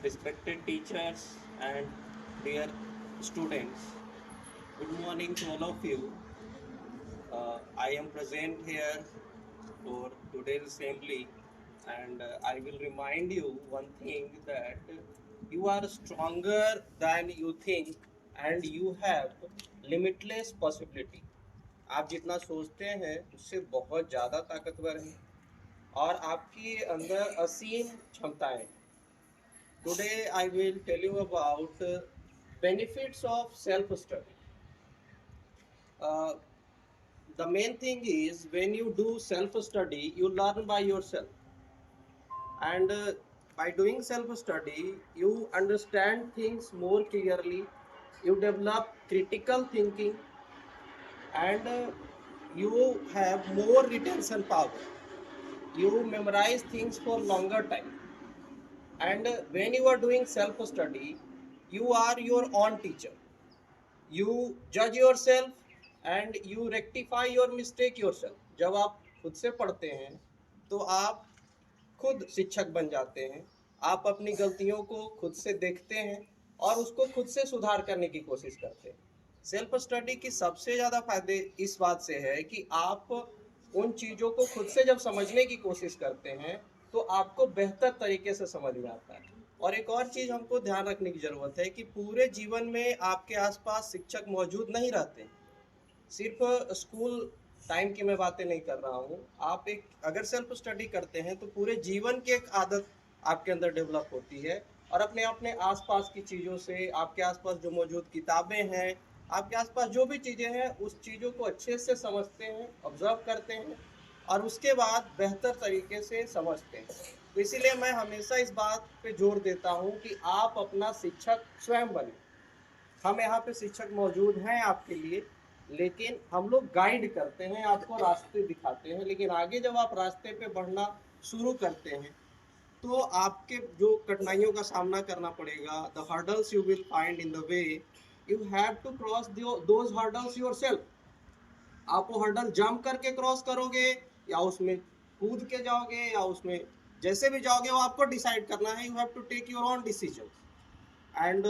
respected teachers and dear students, good morning to all of you. I am present here for today's assembly, and I will remind you one thing that you are stronger than you think and you have limitless possibility. आप जितना सोचते हैं उससे बहुत ज़्यादा ताकतवर हैं और आपके अंदर असीम क्षमताएं हैं. Today I will tell you about benefits of self-study. Uh, the main thing is when you do self-study, you learn by yourself, and by doing self-study, you understand things more clearly. You develop critical thinking, and you have more retention power. You memorize things for longer time, and when you are doing self-study, you are your own teacher. You judge yourself and you rectify your mistake yourself. जब आप खुद से पढ़ते हैं तो आप खुद शिक्षक बन जाते हैं. आप अपनी गलतियों को खुद से देखते हैं और उसको खुद से सुधार करने की कोशिश करते हैं. सेल्फ स्टडी की सबसे ज़्यादा फायदे इस बात से है कि आप उन चीज़ों को खुद से जब समझने की कोशिश करते हैं तो आपको बेहतर तरीके से समझ में आता है. और एक और चीज़ हमको ध्यान रखने की ज़रूरत है कि पूरे जीवन में आपके आसपास शिक्षक मौजूद नहीं रहते. सिर्फ स्कूल टाइम की मैं बातें नहीं कर रहा हूँ. आप एक अगर सेल्फ स्टडी करते हैं तो पूरे जीवन की एक आदत आपके अंदर डेवलप होती है और अपने अपने आसपास की चीज़ों से, आपके आसपास जो मौजूद किताबें हैं, आपके आसपास जो भी चीज़ें हैं, उस चीज़ों को अच्छे से समझते हैं, ऑब्जर्व करते हैं और उसके बाद बेहतर तरीके से समझते हैं. तो इसीलिए मैं हमेशा इस बात पे जोर देता हूँ कि आप अपना शिक्षक स्वयं बने. हम यहाँ पे शिक्षक मौजूद हैं आपके लिए, लेकिन हम लोग गाइड करते हैं, आपको रास्ते दिखाते हैं. लेकिन आगे जब आप रास्ते पे बढ़ना शुरू करते हैं तो आपके जो कठिनाइयों का सामना करना पड़ेगा, the hurdles you will find in the way, you have to cross those hurdles yourself. आप वो हर्डल जंप करके क्रॉस करोगे या उसमें कूद के जाओगे या उसमें जैसे भी जाओगे वो आपको डिसाइड करना है. You have to take your own decision. And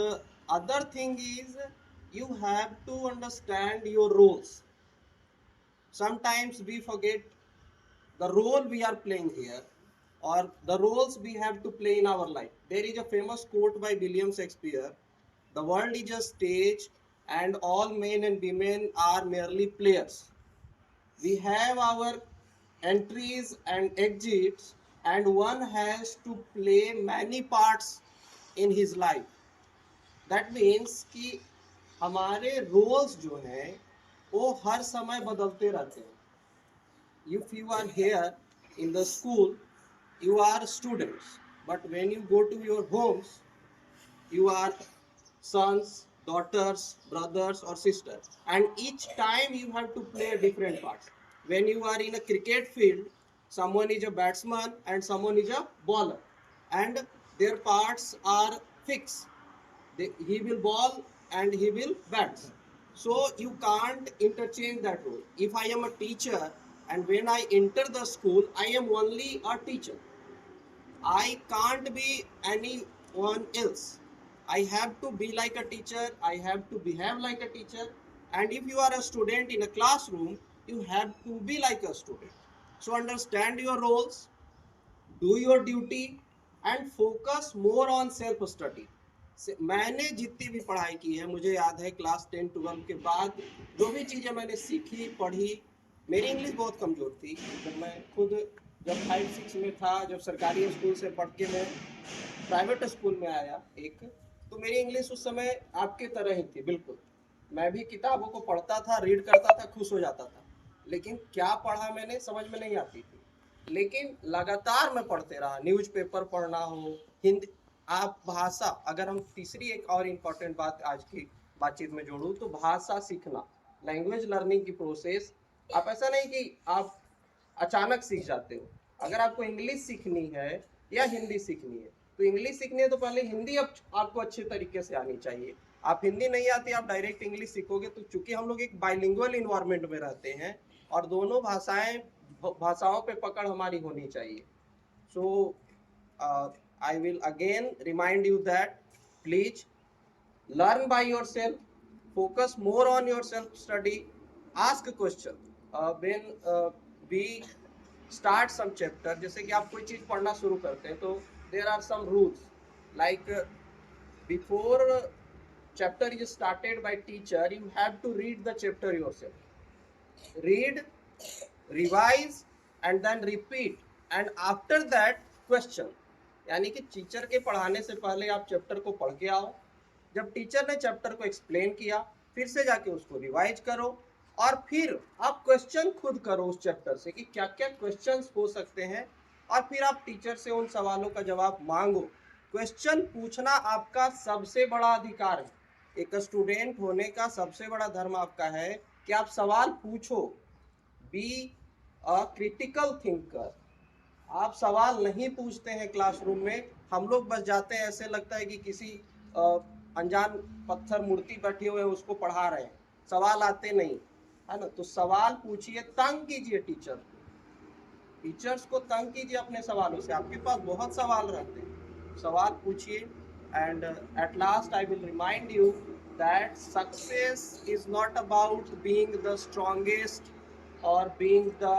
other thing is you have to understand your roles. Sometimes we forget the role we are playing here or the roles we have to play in our life. There is a famous quote by William Shakespeare: the world is a stage and all men and women are merely players. We have our entries and exits and one has to play many parts in his life. That means कि हमारे roles जो हैं वो हर समय बदलते रहते हैं. If you are here in the school you are students, but when you go to your homes you are sons, daughters, brothers or sisters, and each time you have to play different parts. When you are in a cricket field, someone is a batsman and someone is a bowler, and their parts are fixed. He will ball and he will bat. So you can't interchange that role. If I am a teacher and when I enter the school, I am only a teacher. I can't be anyone else. I have to be like a teacher. I have to behave like a teacher. And if you are a student in a classroom, you have to be like a student. So understand your roles, do your duty, and focus more on self study. मैंने जितनी भी पढ़ाई की है, मुझे याद है class 10-12 के बाद जो भी चीज़ें मैंने सीखी पढ़ी, मेरी इंग्लिश बहुत कमज़ोर थी. जब मैं खुद जब 5-6 में था, जब सरकारी स्कूल से पढ़ के मैं प्राइवेट स्कूल में आया एक, तो मेरी इंग्लिश उस समय आपके तरह ही थी बिल्कुल. मैं भी किताबों को पढ़ता था, रीड करता था, खुश हो जाता था, लेकिन क्या पढ़ा मैंने समझ में नहीं आती थी. लेकिन लगातार मैं पढ़ते रहा. न्यूज़पेपर पढ़ना हो, हिंदी, आप भाषा, अगर हम तीसरी एक और इम्पॉर्टेंट बात आज की बातचीत में जोड़ूं तो भाषा सीखना, लैंग्वेज लर्निंग की प्रोसेस. आप ऐसा नहीं कि आप अचानक सीख जाते हो. अगर आपको इंग्लिश सीखनी है या हिंदी सीखनी है तो इंग्लिश सीखनी है तो पहले हिंदी आपको अच्छे तरीके से आनी चाहिए. आप हिंदी नहीं आती, आप डायरेक्ट इंग्लिश सीखोगे तो चूंकि हम लोग एक बाइलिंगुअल इन्वायरमेंट में रहते हैं और दोनों भाषाओं पे पकड़ हमारी होनी चाहिए. सो I will again remind you that please learn by yourself, focus more on your self study, ask a question. When we start some chapter, जैसे कि आप कोई चीज पढ़ना शुरू करते हैं तो there are some rules like before chapter is started by teacher, you have to read the chapter yourself. Read, revise and then repeat and after that question. यानी कि टीचर के पढ़ाने से पहले आप चैप्टर को पढ़ के आओ, जब टीचर ने चैप्टर को एक्सप्लेन किया फिर से जाके उसको रिवाइज करो और फिर आप क्वेश्चन खुद करो उस चैप्टर से कि क्या क्या क्वेश्चंस हो सकते हैं और फिर आप टीचर से उन सवालों का जवाब मांगो। क्वेश्चन पूछना आपका सबसे बड़ा अधिकार है। एक स्टूडेंट होने का सबसे बड़ा धर्म आपका है कि आप सवाल पूछो। Be a critical thinker. आप सवाल नहीं पूछते हैं क्लासरूम में, हम लोग बस जाते हैं, ऐसे लगता है कि किसी अनजान पत्थर मूर्ति बैठी हुए उसको पढ़ा रहे हैं, सवाल आते नहीं है ना। तो सवाल पूछिए, तंग कीजिए टीचर्स को तंग कीजिए अपने सवालों से, आपके पास बहुत सवाल रहते हैं, सवाल पूछिए। And at last I will remind you that success is not about being the strongest or being the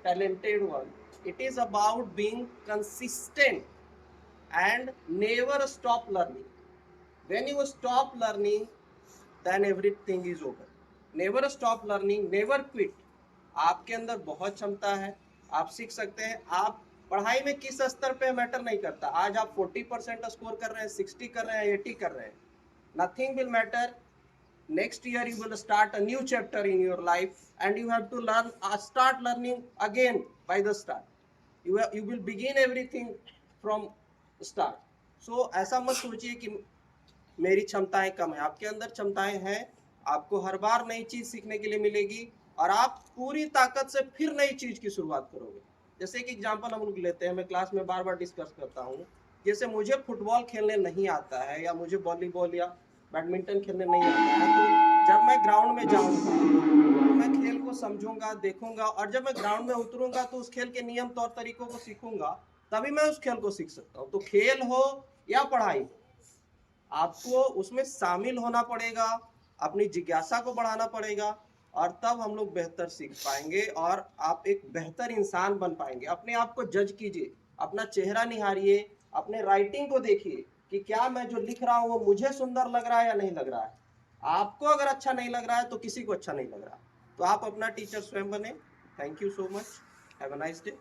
talented one. It is about being consistent and never stop learning. When you stop learning, then everything is over. Never stop learning, never quit. आपके अंदर बहुत क्षमता है, आप सीख सकते हैं। आप पढ़ाई में किस स्तर पे मैटर नहीं करता, आज आप 40% स्कोर कर रहे हैं, 60 कर रहे हैं, 80 कर रहे हैं, nothing will matter. Next year you will start a new chapter in your life and you have to learn, start learning again by the start. You will begin everything from start. So ऐसा मत सोचिए कि मेरी क्षमताएं कम है, आपके अंदर क्षमताएं हैं, आपको हर बार नई चीज सीखने के लिए मिलेगी और आप पूरी ताकत से फिर नई चीज की शुरुआत करोगे। जैसे कि एग्जांपल हम लोग लेते हैं, मैं क्लास में बार बार डिस्कस करता हूँ, जैसे मुझे फुटबॉल खेलने नहीं आता है या मुझे वॉलीबॉल या बैडमिंटन खेलने नहीं आता है, तो जब मैं ग्राउंड में जाऊंगा तो मैं खेल को समझूंगा, देखूंगा और जब मैं ग्राउंड में उतरूंगा तो उस खेल के नियम तौर तरीकों को सीखूंगा, तभी मैं उस खेल को सीख सकता हूँ। तो खेल हो या पढ़ाई, आपको उसमें शामिल होना पड़ेगा, अपनी जिज्ञासा को बढ़ाना पड़ेगा और तब हम लोग बेहतर सीख पाएंगे और आप एक बेहतर इंसान बन पाएंगे। अपने आप को जज कीजिए, अपना चेहरा निहारिए, अपने राइटिंग को देखिए कि क्या मैं जो लिख रहा हूँ वो मुझे सुंदर लग रहा है या नहीं लग रहा है। आपको अगर अच्छा नहीं लग रहा है तो किसी को अच्छा नहीं लग रहा, तो आप अपना टीचर स्वयं बने। Thank you so much, have a nice day.